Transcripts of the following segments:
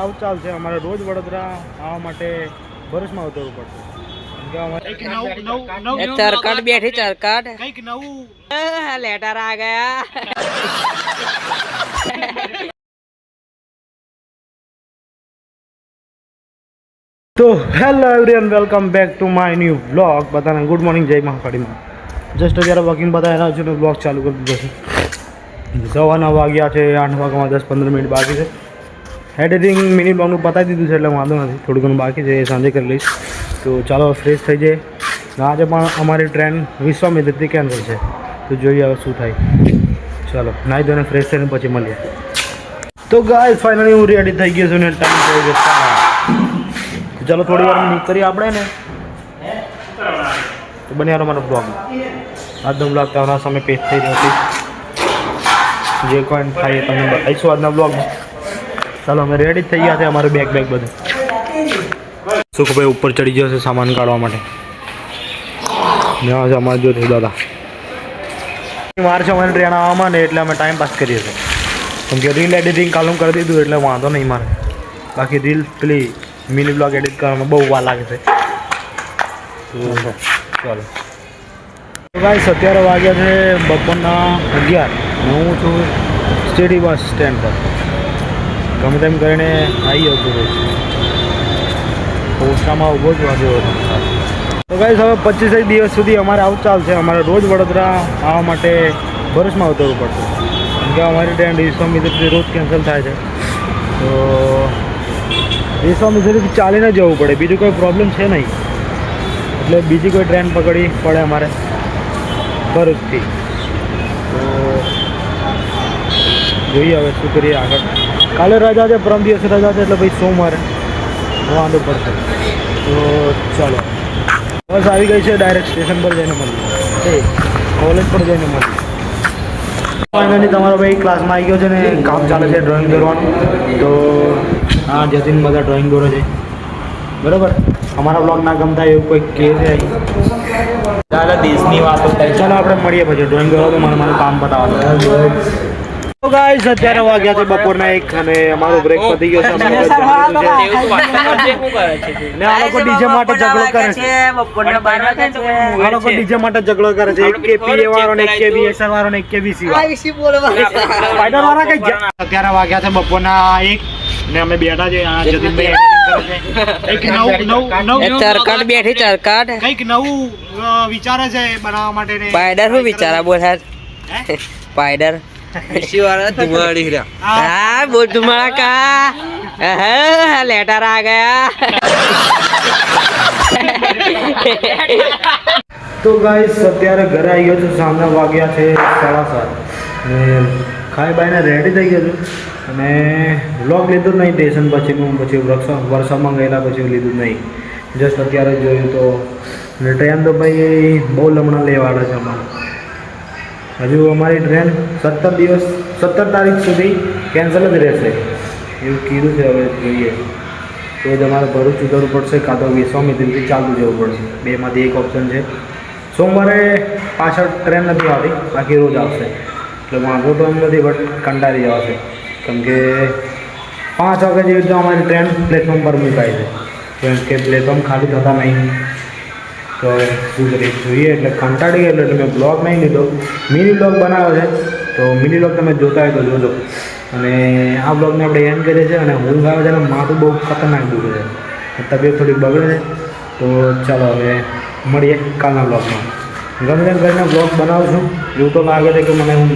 આવું ચાલશે અમારે રોજ વડોદરા આવવા માટે બસમાં ઉતરવું પડશે ચરકટ બેઠી ચરકટ કંઈક નવું લેટર આ ગયા તો hello everyone welcome back to my new vlog બધાને ગુડ મોર્નિંગ જય મહાકાળીમાં જસ્ટ અત્યારે વોકિંગ બધા એના છે બ્લોગ ચાલુ કરી દીધો છે સવારના વાગ્યા છે 8 વાગ્યામાં 10-15 મિનિટ બાકી છે એડિટિંગ મિની બ્લોગનું પતાવી દીધું છે એટલે વાંધો નથી થોડું ઘણું બાકી છે એ સાંજે કરી લઈશ તો ચાલો ફ્રેશ થઈ જાય આજે પણ અમારી ટ્રેન વિશ્વામિત્રથી કેન્સલ છે તો જોઈએ હવે શું થાય ચાલો નાહી ધોઈને ફ્રેશ થઈને પછી મળીએ તો ગાઈસ ફાઇનલી હું રેડી થઈ ગયો છું ને ટાઈમ થઈ ગયો ચાલો થોડી વાર નીક કરીએ આપણે ને તો બન્યા મારો બ્લોગ આજનો બ્લોગ તમારા સામે પેશ થઈ રહ્યો છે જે કોઈ થાય તમને બતાવીશું આજના બ્લોગમાં ચાલો અમે રેડી થઈ ગયા છે અમારું બેગ બધું સુખભાઈ ઉપર ચડી ગયો છે સામાન કાઢવા માટે છે અમારે જો થઈ દાદા વાર છે અમારી ટ્રેન આવવામાં ને એટલે અમે ટાઈમ પાસ કરીએ છીએ કેમ કે રીલ એડિટિંગ કાલું કરી દીધું એટલે વાંધો નહીં મારે બાકી રીલ પેલી મિની બ્લોગ એડિટ કરવામાં બહુ વાર લાગે છે ચાલો ગાઈસ અત્યારે વાગ્યા છે બપોરના 11 હું છું સ્ટેડી બસ સ્ટેન્ડ પર ગમે તેમ કરીને આવી ગયો છું ઓછામાં ઊભો જ વાગ્યો હતો તો ગાઈસ હવે 25 દિવસ સુધી અમારે આવું ચાલશે અમારે રોજ વડોદરા આવવા માટે બસમાં ઉતરવું પડશે કેમ કે અમારી ટ્રેન વિશ્વામિત્રથી રોજ કેન્સલ થાય છે તો વિશ્વામિત્રથી ચાલીને જવું પડે બીજું કોઈ પ્રોબ્લેમ છે નહીં એટલે બીજી કોઈ ટ્રેન પકડવી પડે અમારે ભરૂચથી તો જોઈએ હવે શું કરીએ આગળ કાલે રજા છે પરમ દિવસે રજા છે એટલે ભાઈ સોમવારે વાંધો પડશે તો ચાલો બસ આવી ગઈ છે ડાયરેક્ટ સ્ટેશન પર જઈને મળીએ કોલેજ પર જઈને મળીએ ફાઇનલી તમારો ભાઈ ક્લાસમાં આવી ગયો છે ને કામ ચાલે છે ડ્રોઈંગ દોરવાનું તો હા જતીન બધા ડ્રોઈંગ દોરે છે બરાબર અમારા બ્લોગ ના ગમતા એવું કોઈ કહે છે ચાલો દેશની વાતો ચાલો આપણે મળીએ પછી ડ્રોઈંગ દોરવાનું મારું કામ બતાવવાનું તો ગાઈસ અત્યારે વાગ્યા છે બપોરના 1 અને અમારો બ્રેક પતી ગયો છે ને આ લોકો ડીજે માટે ઝઘડો કરે છે બપોરના 12 વાગે છે આ લોકો ડીજે માટે ઝઘડો કરે છે એક કે પીએ વાળો ને એક કે બીએસઆર વાળો ને એક કે બીસી વાળો સ્પાઈડર વાળા કઈ અત્યારે વાગ્યા છે બપોરના 1 ને અમે બેઠા છે આ જતીનભાઈ એક નવું ચરકટ બેઠી ચરકટ કંઈક નવું વિચારે છે બનાવવા માટે ને સ્પાઈડર શું વિચારા બોલ સ્પાઈડર हाँ बोल तुम्हारा का लेटर आ गया તો ગાઈસ અત્યારે ઘરે આવી ગયો છું સાંજના વાગ્યા છે 7:30 ને ખાઈ બાઈને રેડી થઈ ગયો છું અને વ્લોગ લીધું જ નહીં સ્ટેશન પછીનું પછી વરસાદમાં ગયેલા પછી લીધું જ નહીં જસ્ટ અત્યારે જોયું તો ટ્રેન તો ભાઈ બહુ લમણા લેવાના છે અમારે હજુ અમારી ટ્રેન 17 તારીખ સુધી કેન્સલ જ રહેશે એવું કીધું છે હવે જોઈએ તો જ અમારે ભરૂચ ઉતરવું પડશે કાં તો વિશ્વામિત્રથી ચાલતું જવું પડશે બેમાંથી એક ઓપ્શન છે સોમવારે પાછળ ટ્રેન નથી આવતી બાકી રોજ આવશે એટલે વાંધો તો એમ નથી બટ કંટાળી જવાશે કેમ કે 5 વાગ્યા જેવી રીતે અમારી ટ્રેન પ્લેટફોર્મ પર મુકાય છે કેમ કે પ્લેટફોર્મ ખાલી થતા નહીં તો શું કરીએ જોઈએ એટલે કંટાળી ગયેલો એટલે મેં બ્લોગ નહીં લીધો મિની બ્લોગ બનાવ્યો છે તો મિની બ્લોગ તમે જોતા હોય તો જોજો અને આ બ્લોગને આપણે એન્ડ કરીએ છીએ અને ઊંઘ આવે છે અને માથું બહુ ખતરનાક દુખે છે તબિયત થોડી બગડે છે તો ચાલો હવે મળીએ કાલના બ્લોગમાં ગમે તેમ કરીને બ્લોગ બનાવું છું એવું તો લાગે છે કે મને હું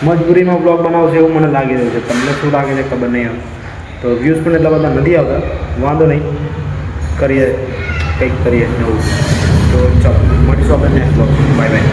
મજબૂરીમાં બ્લોગ બનાવું છું એવું મને લાગી રહ્યું છે તમને શું લાગે છે ખબર નહીં આવે તો વ્યૂઝ પણ એટલા બધા નથી આવતા વાંધો નહીં કરીએ કંઈક કરીએ નવું તો ચાલો મળીશું આપણે નેક્સ્ટ બ્લોગ બાય બાય